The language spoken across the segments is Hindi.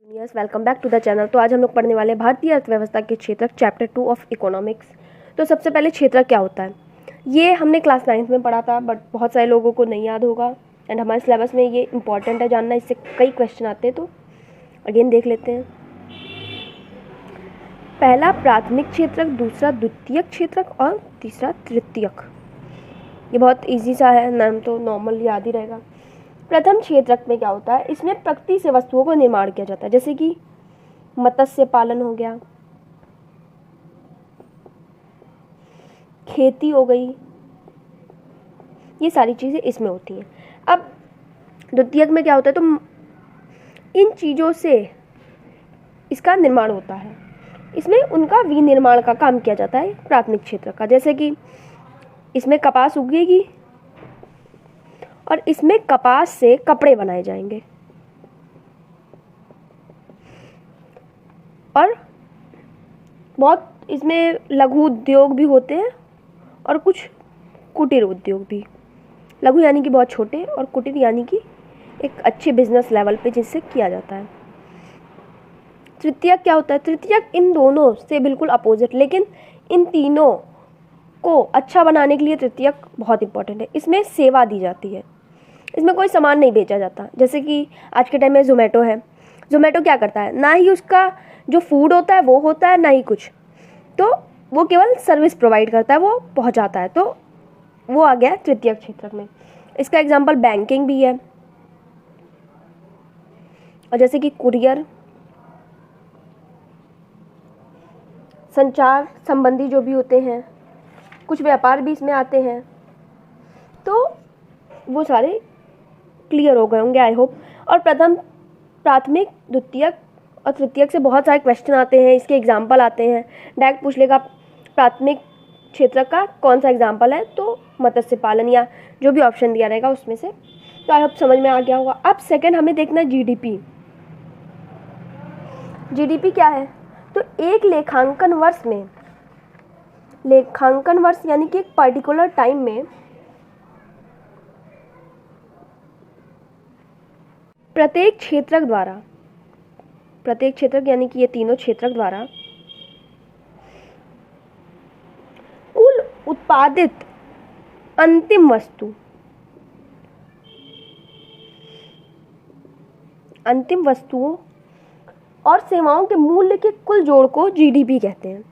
Yes, welcome back to the channel. तो आज हम लोग पढ़ने वाले हैं भारतीय अर्थव्यवस्था के क्षेत्रक चैप्टर 2 ऑफ इकोनॉमिक्स। तो सबसे पहले क्षेत्रक क्या होता है, ये हमने क्लास 9th में पढ़ा था, बट बहुत सारे लोगों को नहीं याद होगा एंड हमारे सिलेबस में ये इंपॉर्टेंट है जानना, इससे कई क्वेश्चन आते हैं। तो अगेन देख लेते हैं। पहला प्राथमिक क्षेत्रक, दूसरा द्वितीयक क्षेत्रक और तीसरा तृतीयक। ये बहुत ईजी सा है, नाम तो नॉर्मल याद ही रहेगा। प्रथम क्षेत्रक में क्या होता है, इसमें प्रकृति से वस्तुओं को निर्माण किया जाता है, जैसे कि मत्स्य पालन हो गया, खेती हो गई, ये सारी चीज़ें इसमें होती हैं। अब द्वितीयक में क्या होता है, तो इन चीज़ों से इसका निर्माण होता है, इसमें उनका विनिर्माण का काम किया जाता है प्राथमिक क्षेत्रक का। जैसे कि इसमें कपास उगेगी और इसमें कपास से कपड़े बनाए जाएंगे, और बहुत इसमें लघु उद्योग भी होते हैं और कुछ कुटीर उद्योग भी। लघु यानी कि बहुत छोटे और कुटीर यानी कि एक अच्छे बिजनेस लेवल पे जिससे किया जाता है। तृतीयक क्या होता है, तृतीयक इन दोनों से बिल्कुल अपोजिट, लेकिन इन तीनों को अच्छा बनाने के लिए तृतीयक बहुत इंपॉर्टेंट है। इसमें सेवा दी जाती है, इसमें कोई सामान नहीं बेचा जाता। जैसे कि आज के टाइम में ज़ोमैटो है, ज़ोमैटो क्या करता है, ना ही उसका जो फूड होता है वो होता है, ना ही कुछ, तो वो केवल सर्विस प्रोवाइड करता है, वो पहुंचाता है। तो वो आ गया तृतीयक क्षेत्रक में। इसका एग्जांपल बैंकिंग भी है, और जैसे कि कुरियर, संचार संबंधी जो भी होते हैं, कुछ व्यापार भी इसमें आते हैं। तो वो सारे क्लियर हो गए होंगे आई होप। और प्रथम, प्राथमिक, द्वितीयक और तृतीयक से बहुत सारे क्वेश्चन आते हैं, इसके एग्जाम्पल आते हैं। डायरेक्ट पूछ लेगा प्राथमिक क्षेत्र का कौन सा एग्जाम्पल है, तो मत्स्य पालन या जो भी ऑप्शन दिया रहेगा उसमें से। तो आई होप समझ में आ गया होगा। अब सेकंड हमें देखना है जीडीपी। जीडीपी क्या है, तो एक लेखांकन वर्ष में, लेखांकन वर्ष यानी कि एक पर्टिकुलर टाइम में प्रत्येक क्षेत्रक द्वारा, प्रत्येक क्षेत्रक यानी कि ये तीनों क्षेत्रक द्वारा कुल उत्पादित अंतिम वस्तु, अंतिम वस्तुओं और सेवाओं के मूल्य के कुल जोड़ को जीडीपी कहते हैं।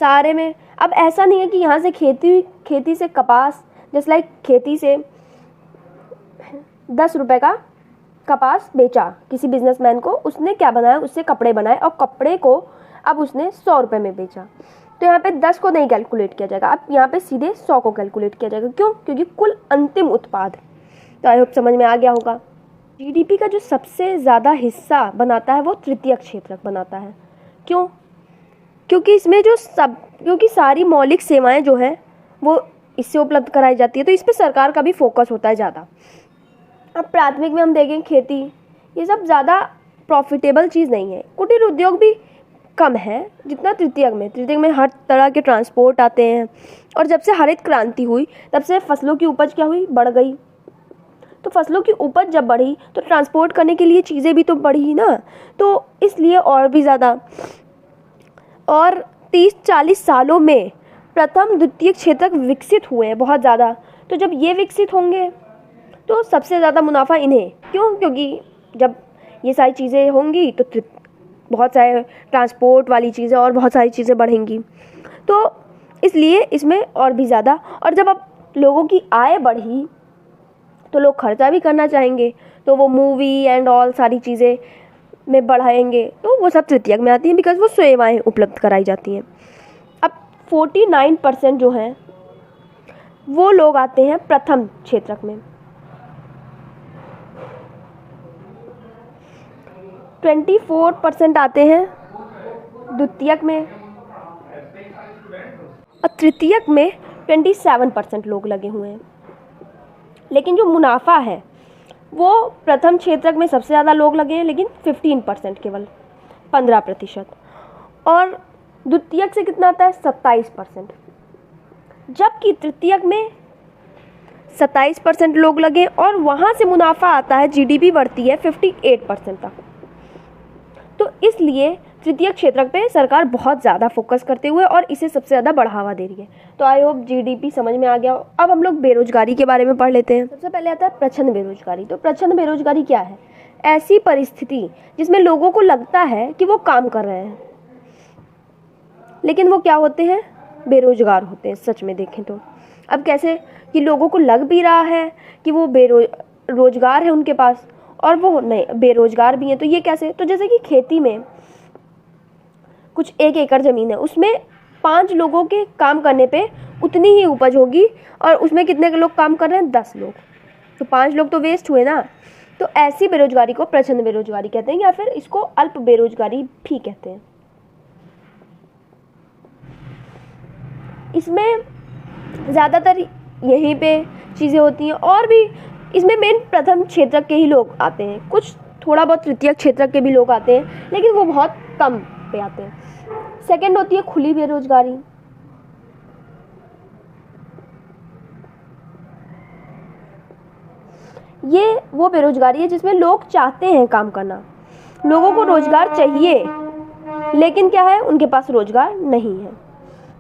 सारे में अब ऐसा नहीं है कि यहाँ से खेती से कपास, जैसे लाइक खेती से 10 रुपए का कपास बेचा किसी बिजनेसमैन को, उसने क्या बनाया, उससे कपड़े बनाए और कपड़े को अब उसने 100 रुपये में बेचा। तो यहाँ पे 10 को नहीं कैलकुलेट किया जाएगा, अब यहाँ पे सीधे 100 को कैलकुलेट किया जाएगा। क्यों? क्योंकि कुल अंतिम उत्पाद। तो आई होप समझ में आ गया होगा। जीडीपी का जो सबसे ज़्यादा हिस्सा बनाता है वो तृतीयक क्षेत्रक बनाता है। क्यों? क्योंकि इसमें क्योंकि सारी मौलिक सेवाएं जो है वो इससे उपलब्ध कराई जाती है, तो इस पर सरकार का भी फोकस होता है ज़्यादा। अब प्राथमिक में हम देखें खेती, ये सब ज़्यादा प्रॉफिटेबल चीज़ नहीं है। कुटीर उद्योग भी कम है जितना तृतीयक में हर तरह के ट्रांसपोर्ट आते हैं, और जब से हरित क्रांति हुई तब से फसलों की उपज क्या हुई, बढ़ गई। तो फसलों की उपज जब बढ़ी तो ट्रांसपोर्ट करने के लिए चीज़ें भी तो बढ़ी ना, तो इसलिए और भी ज़्यादा। और 30-40 सालों में प्रथम द्वितीयक क्षेत्रक विकसित हुए हैं बहुत ज़्यादा। तो जब ये विकसित होंगे तो सबसे ज़्यादा मुनाफा इन्हें। क्यों? क्योंकि जब ये सारी चीज़ें होंगी तो बहुत सारे ट्रांसपोर्ट वाली चीज़ें और बहुत सारी चीज़ें बढ़ेंगी, तो इसलिए इसमें और भी ज़्यादा। और जब अब लोगों की आय बढ़ी तो लोग खर्चा भी करना चाहेंगे, तो वो मूवी एंड ऑल सारी चीज़ें में बढ़ाएंगे, तो वो सब तृतीयक में आती हैं, बिकॉज वो सेवाएं उपलब्ध कराई जाती हैं। अब 49% जो हैं वो लोग आते हैं प्रथम क्षेत्रक में, 24% आते हैं द्वितीयक में, और तृतीयक में 27% लोग लगे हुए हैं। लेकिन जो मुनाफा है वो प्रथम क्षेत्रक में सबसे ज़्यादा लोग लगे हैं, लेकिन 15% केवल, 15%। और द्वितीयक से कितना आता है, 27%। जबकि तृतीयक में 27% लोग लगे और वहाँ से मुनाफा आता है, जीडीपी बढ़ती है 58% तक। तो इसलिए तृतीय क्षेत्र पे सरकार बहुत ज़्यादा फोकस करते हुए और इसे सबसे ज़्यादा बढ़ावा दे रही है। तो आई होप जीडीपी समझ में आ गया। अब हम लोग बेरोजगारी के बारे में पढ़ लेते हैं। सबसे पहले आता है प्रच्छन्न बेरोजगारी। तो प्रच्छन्न बेरोजगारी क्या है? ऐसी परिस्थिति जिसमें लोगों को लगता है कि वो काम कर रहे हैं लेकिन वो क्या होते हैं? बेरोजगार होते हैं सच में देखें तो। अब कैसे कि लोगों को लग भी रहा है कि वो रोजगार है उनके पास और वो नहीं बेरोजगार भी हैं। तो ये कैसे? तो जैसे कि खेती में कुछ 1 एकड़ ज़मीन है, उसमें 5 लोगों के काम करने पे उतनी ही उपज होगी और उसमें कितने लोग काम कर रहे हैं? 10 लोग। तो 5 लोग तो वेस्ट हुए ना। तो ऐसी बेरोजगारी को प्रच्छन्न बेरोजगारी कहते हैं या फिर इसको अल्प बेरोजगारी भी कहते हैं। इसमें ज़्यादातर यहीं पे चीज़ें होती हैं और भी इसमें मेन प्रथम क्षेत्र के ही लोग आते हैं, कुछ थोड़ा बहुत तृतीय क्षेत्र के भी लोग आते हैं लेकिन वो बहुत कम पे आते हैं। सेकंड होती है खुली बेरोजगारी। ये वो बेरोजगारी है जिसमें लोग चाहते हैं काम करना, लोगों को रोजगार चाहिए लेकिन क्या है? उनके पास रोजगार नहीं है,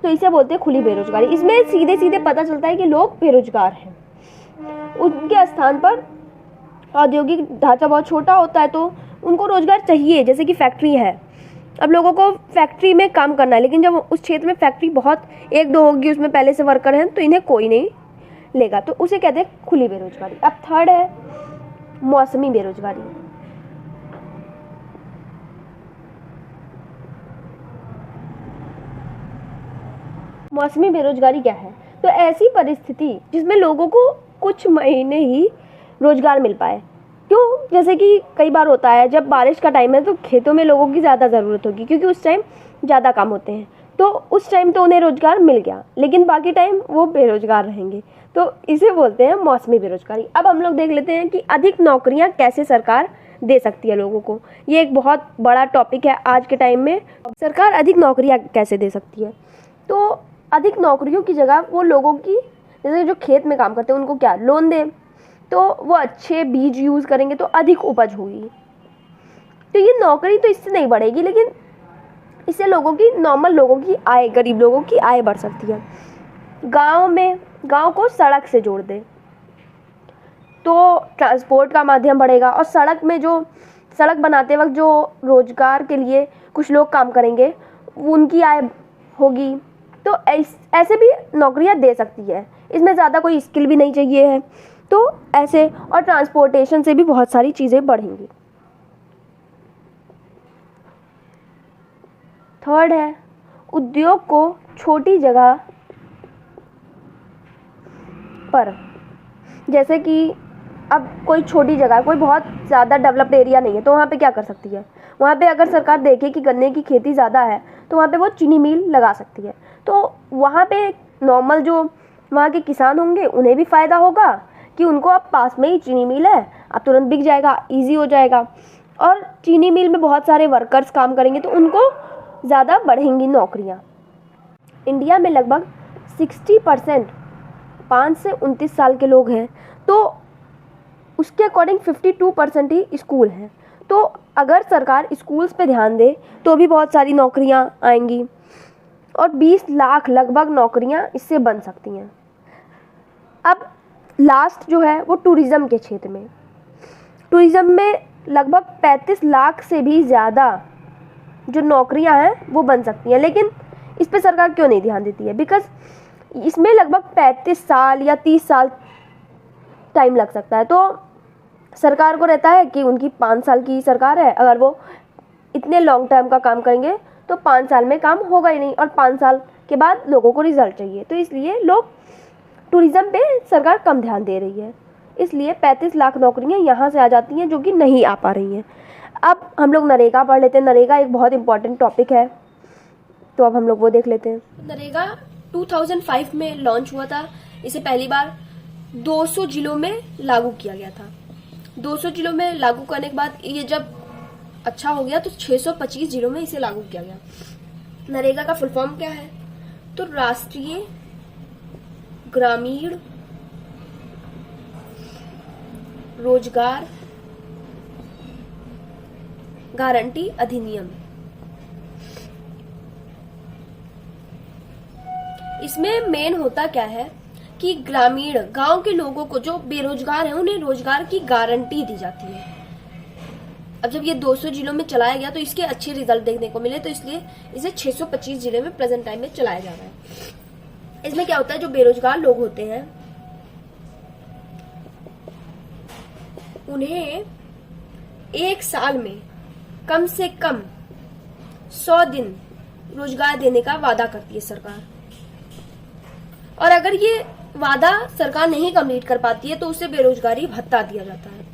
तो इसे बोलते हैं खुली बेरोजगारी। इसमें सीधे सीधे पता चलता है कि लोग बेरोजगार हैं। उनके स्थान पर औद्योगिक ढांचा बहुत छोटा होता है तो उनको रोजगार चाहिए, जैसे कि फैक्ट्री है। अब लोगों को फैक्ट्री में काम करना है लेकिन जब उस क्षेत्र में फैक्ट्री बहुत 1-2 होगी, उसमें पहले से वर्कर हैं तो इन्हें कोई नहीं लेगा, तो उसे कहते हैं खुली बेरोजगारी। अब थर्ड है मौसमी बेरोजगारी। मौसमी बेरोजगारी क्या है? तो ऐसी परिस्थिति जिसमें लोगों को कुछ महीने ही रोजगार मिल पाए। क्यों? जैसे कि कई बार होता है जब बारिश का टाइम है तो खेतों में लोगों की ज़्यादा ज़रूरत होगी क्योंकि उस टाइम ज़्यादा काम होते हैं, तो उस टाइम तो उन्हें रोजगार मिल गया लेकिन बाकी टाइम वो बेरोजगार रहेंगे, तो इसे बोलते हैं मौसमी बेरोजगारी। अब हम लोग देख लेते हैं कि अधिक नौकरियां कैसे सरकार दे सकती है लोगों को। ये एक बहुत बड़ा टॉपिक है आज के टाइम में। सरकार अधिक नौकरियां कैसे दे सकती है? तो अधिक नौकरियों की जगह वो लोगों की, जैसे जो खेत में काम करते हैं उनको क्या लोन दे, तो वो अच्छे बीज यूज़ करेंगे तो अधिक उपज होगी। तो ये नौकरी तो इससे नहीं बढ़ेगी लेकिन इससे लोगों की, नॉर्मल लोगों की आय, गरीब लोगों की आय बढ़ सकती है। गांव को सड़क से जोड़ दे तो ट्रांसपोर्ट का माध्यम बढ़ेगा और सड़क बनाते वक्त जो रोजगार के लिए कुछ लोग काम करेंगे उनकी आय होगी। तो ऐसे भी नौकरियां दे सकती है, इसमें ज़्यादा कोई स्किल भी नहीं चाहिए है, तो ऐसे और ट्रांसपोर्टेशन से भी बहुत सारी चीज़ें बढ़ेंगी। थर्ड है उद्योग को छोटी जगह पर, जैसे कि अब कोई छोटी जगह, कोई बहुत ज़्यादा डेवलप्ड एरिया नहीं है तो वहाँ पे क्या कर सकती है? वहाँ पे अगर सरकार देखे कि गन्ने की खेती ज़्यादा है तो वहाँ पे वो चीनी मिल लगा सकती है, तो वहाँ पे नॉर्मल जो वहाँ के किसान होंगे उन्हें भी फ़ायदा होगा कि उनको अब पास में ही चीनी मिल है, अब तुरंत बिक जाएगा, ईजी हो जाएगा। और चीनी मिल में बहुत सारे वर्कर्स काम करेंगे तो उनको ज़्यादा बढ़ेंगी नौकरियाँ। इंडिया में लगभग 60% 5 से 29 साल के लोग हैं, तो उसके अकॉर्डिंग 52% ही स्कूल हैं। तो अगर सरकार स्कूल्स पे ध्यान दे तो भी बहुत सारी नौकरियां आएंगी और 20 लाख लगभग नौकरियां इससे बन सकती हैं। अब लास्ट जो है वो टूरिज़्म के क्षेत्र में, टूरिज़्म में लगभग 35 लाख से भी ज़्यादा जो नौकरियां हैं वो बन सकती हैं, लेकिन इस पे सरकार क्यों नहीं ध्यान देती है? बिकॉज़ इसमें लगभग 35 साल या 30 साल टाइम लग सकता है। तो सरकार को रहता है कि उनकी 5 साल की सरकार है, अगर वो इतने लॉन्ग टर्म का काम करेंगे तो 5 साल में काम होगा ही नहीं और 5 साल के बाद लोगों को रिजल्ट चाहिए, तो इसलिए लोग टूरिज़्म पे सरकार कम ध्यान दे रही है। इसलिए 35 लाख नौकरियां यहाँ से आ जाती हैं जो कि नहीं आ पा रही हैं। अब हम लोग नरेगा पढ़ लेते हैं। नरेगा एक बहुत इंपॉर्टेंट टॉपिक है, तो अब हम लोग वो देख लेते हैं। नरेगा 2005 में लॉन्च हुआ था। इसे पहली बार 200 जिलों में लागू किया गया था। 200 जिलों में लागू करने के बाद ये जब अच्छा हो गया तो 625 जिलों में इसे लागू किया गया। नरेगा का फुल फॉर्म क्या है? तो राष्ट्रीय ग्रामीण रोजगार गारंटी अधिनियम। इसमें मेन होता क्या है कि ग्रामीण गांव के लोगों को जो बेरोजगार हैं उन्हें रोजगार की गारंटी दी जाती है। अब जब ये 200 जिलों में चलाया गया तो इसके अच्छे रिजल्ट देखने को मिले, तो इसलिए इसे 625 जिले में प्रेजेंट टाइम में चलाया जा रहा है। इसमें क्या होता है, जो बेरोजगार लोग होते हैं उन्हें एक साल में कम से कम 100 दिन रोजगार देने का वादा करती है सरकार, और अगर ये वादा सरकार नहीं कंप्लीट कर पाती है तो उसे बेरोजगारी भत्ता दिया जाता है,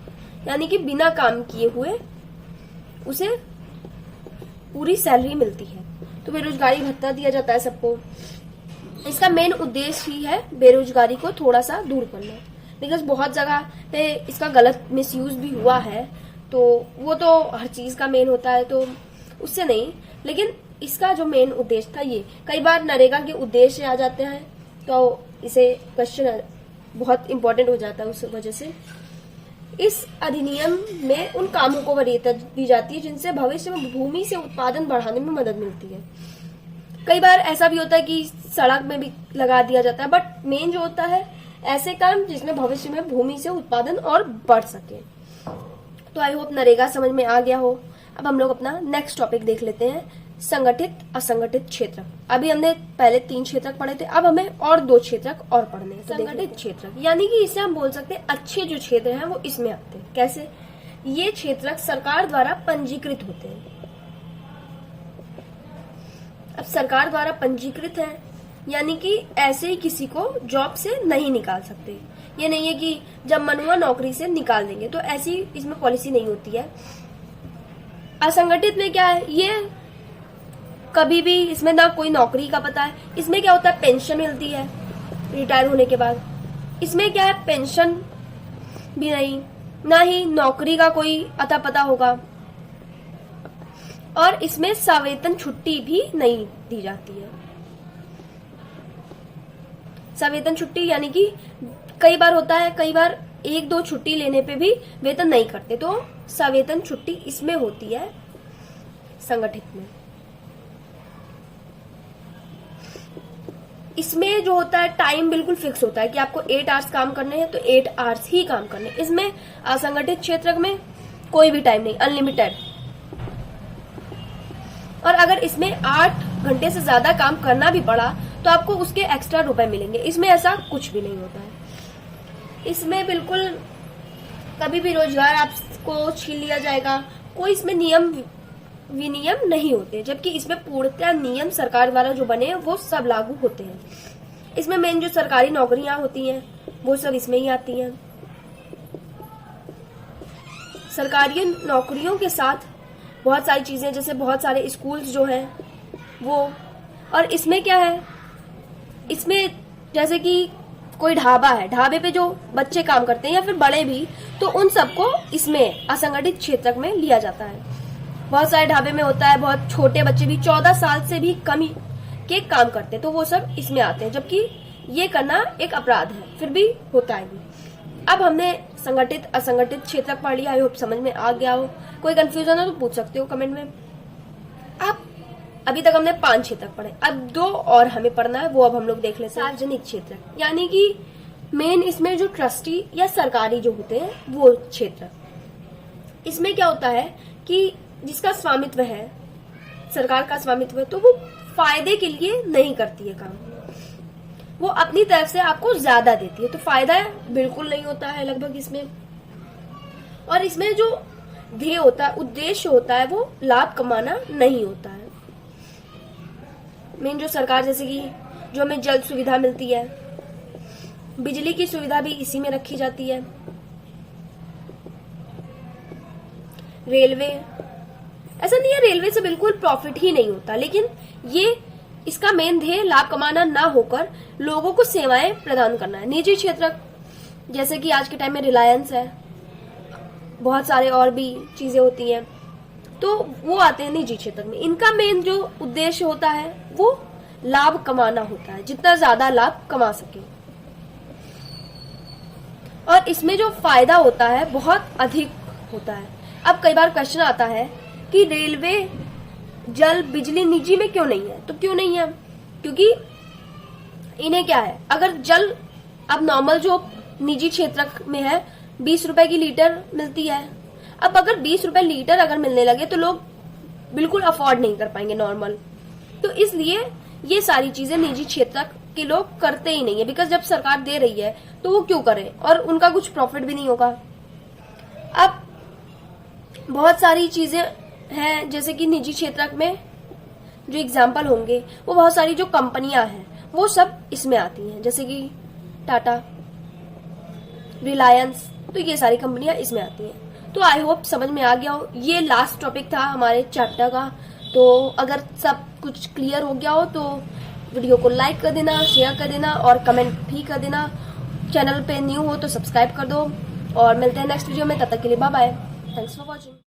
यानी कि बिना काम किए हुए उसे पूरी सैलरी मिलती है। तो बेरोजगारी भत्ता दिया जाता है सबको। इसका मेन उद्देश्य ही है बेरोजगारी को थोड़ा सा दूर करना, बिकॉज बहुत जगह पे इसका गलत मिसयूज भी हुआ है, तो वो तो हर चीज का मेन होता है, तो उससे नहीं, लेकिन इसका जो मेन उद्देश्य था ये, कई बार नरेगा के उद्देश्य आ जाते हैं तो इसे क्वेश्चन बहुत इंपॉर्टेंट हो जाता है। उस वजह से इस अधिनियम में उन कामों को वरीयता दी जाती है जिनसे भविष्य में भूमि से उत्पादन बढ़ाने में मदद मिलती है। कई बार ऐसा भी होता है कि सड़क में भी लगा दिया जाता है, बट मेन जो होता है ऐसे काम जिसमें भविष्य में भूमि से उत्पादन और बढ़ सके। तो आई होप नरेगा समझ में आ गया हो। अब हम लोग अपना नेक्स्ट टॉपिक देख लेते हैं, संगठित असंगठित क्षेत्र। अभी हमने पहले 3 क्षेत्रक पढ़े थे, अब हमें और 2 क्षेत्रक और पढ़ने हैं। संगठित क्षेत्रक यानी कि इसे हम बोल सकते हैं अच्छे जो क्षेत्र हैं वो इसमें आते हैं। कैसे? ये क्षेत्रक सरकार द्वारा पंजीकृत होते हैं। अब सरकार द्वारा पंजीकृत है यानी कि ऐसे ही किसी को जॉब से नहीं निकाल सकते। ये नहीं है कि जब मन हुआ नौकरी से निकाल देंगे, तो ऐसी इसमें पॉलिसी नहीं होती है। असंगठित में क्या है, ये कभी भी इसमें ना कोई नौकरी का पता है। इसमें क्या होता है, पेंशन मिलती है रिटायर होने के बाद। इसमें क्या है, पेंशन भी नहीं, ना ही नौकरी का कोई अता पता होगा, और इसमें सवेतन छुट्टी भी नहीं दी जाती है। सवेतन छुट्टी यानी कि कई बार होता है, कई बार 1-2 छुट्टी लेने पे भी वेतन नहीं करते, तो सवेतन छुट्टी इसमें होती है संगठित में। इसमें जो होता है टाइम बिल्कुल फिक्स होता है कि आपको 8 आवर्स काम करने हैं तो 8 आवर्स ही काम करने हैं। इसमें असंगठित क्षेत्र में कोई भी टाइम नहीं, अनलिमिटेड। और अगर इसमें 8 घंटे से ज्यादा काम करना भी पड़ा तो आपको उसके एक्स्ट्रा रुपए मिलेंगे। इसमें ऐसा कुछ भी नहीं होता है। इसमें बिल्कुल कभी भी रोजगार आपको छीन लिया जाएगा, कोई इसमें नियम विनियम नहीं होते, जबकि इसमें पूर्णतः नियम सरकार द्वारा जो बने वो सब लागू होते हैं। इसमें मेन जो सरकारी नौकरियां होती हैं वो सब इसमें ही आती हैं। सरकारी नौकरियों के साथ बहुत सारी चीजें, जैसे बहुत सारे स्कूल्स जो हैं वो, और इसमें क्या है, इसमें जैसे कि कोई ढाबा है, ढाबे पे जो बच्चे काम करते हैं या फिर बड़े भी, तो उन सबको इसमें असंगठित क्षेत्र में लिया जाता है। बहुत सारे ढाबे में होता है, बहुत छोटे बच्चे भी 14 साल से भी कम के काम करते हैं, तो वो सब इसमें आते हैं, जबकि ये करना एक अपराध है, फिर भी होता है। अब हमने संगठित असंगठित क्षेत्र पढ़ लिया, आई होप समझ में आ गया हो। कोई कंफ्यूजन हो तो पूछ सकते हो कमेंट में। अब अभी तक हमने 5 क्षेत्र पढ़े, अब 2 और हमें पढ़ना है, वो अब हम लोग देख लेते हैं। सार्वजनिक क्षेत्र यानी कि मेन इसमें जो ट्रस्टी या सरकारी जो होते हैं वो क्षेत्र। इसमें क्या होता है कि जिसका स्वामित्व है, सरकार का स्वामित्व है, तो वो फायदे के लिए नहीं करती है काम, वो अपनी तरफ से आपको ज्यादा देती है, तो फायदा बिल्कुल नहीं होता है लगभग इसमें। और इसमें जो ध्येय होता है, उद्देश्य होता है, वो लाभ कमाना नहीं होता है। मेन जो सरकार, जैसे कि जो हमें जल सुविधा मिलती है, बिजली की सुविधा भी इसी में रखी जाती है, रेलवे, ऐसा नहीं है रेलवे से बिल्कुल प्रॉफिट ही नहीं होता, लेकिन ये इसका मेन ध्येय लाभ कमाना ना होकर लोगों को सेवाएं प्रदान करना है। निजी क्षेत्र जैसे कि आज के टाइम में रिलायंस है, बहुत सारे और भी चीजें होती हैं, तो वो आते हैं निजी क्षेत्र में। इनका मेन जो उद्देश्य होता है वो लाभ कमाना होता है, जितना ज्यादा लाभ कमा सके, और इसमें जो फायदा होता है बहुत अधिक होता है। अब कई बार क्वेश्चन आता है कि रेलवे, जल, बिजली निजी में क्यों नहीं है। तो क्यों नहीं है, क्योंकि इन्हें क्या है, अगर जल अब नॉर्मल जो निजी क्षेत्र में है 20 रुपए की लीटर मिलती है। अब अगर 20 रुपए लीटर अगर मिलने लगे तो लोग बिल्कुल अफोर्ड नहीं कर पाएंगे नॉर्मल। तो इसलिए ये सारी चीजें निजी क्षेत्र के लोग करते ही नहीं है, बिकॉज जब सरकार दे रही है तो वो क्यों करें, और उनका कुछ प्रॉफिट भी नहीं होगा। अब बहुत सारी चीजें हैं, जैसे कि निजी क्षेत्र में जो एग्जाम्पल होंगे वो बहुत सारी जो कंपनियां हैं वो सब इसमें आती हैं, जैसे कि टाटा, रिलायंस, तो ये सारी कंपनियां इसमें आती हैं। तो आई होप समझ में आ गया हो। ये लास्ट टॉपिक था हमारे चैप्टर का। तो अगर सब कुछ क्लियर हो गया हो तो वीडियो को लाइक कर देना, शेयर कर देना और कमेंट भी कर देना। चैनल पे न्यू हो तो सब्सक्राइब कर दो और मिलते हैं नेक्स्ट वीडियो में। तब तक के लिए bye bye. Thanks for watching.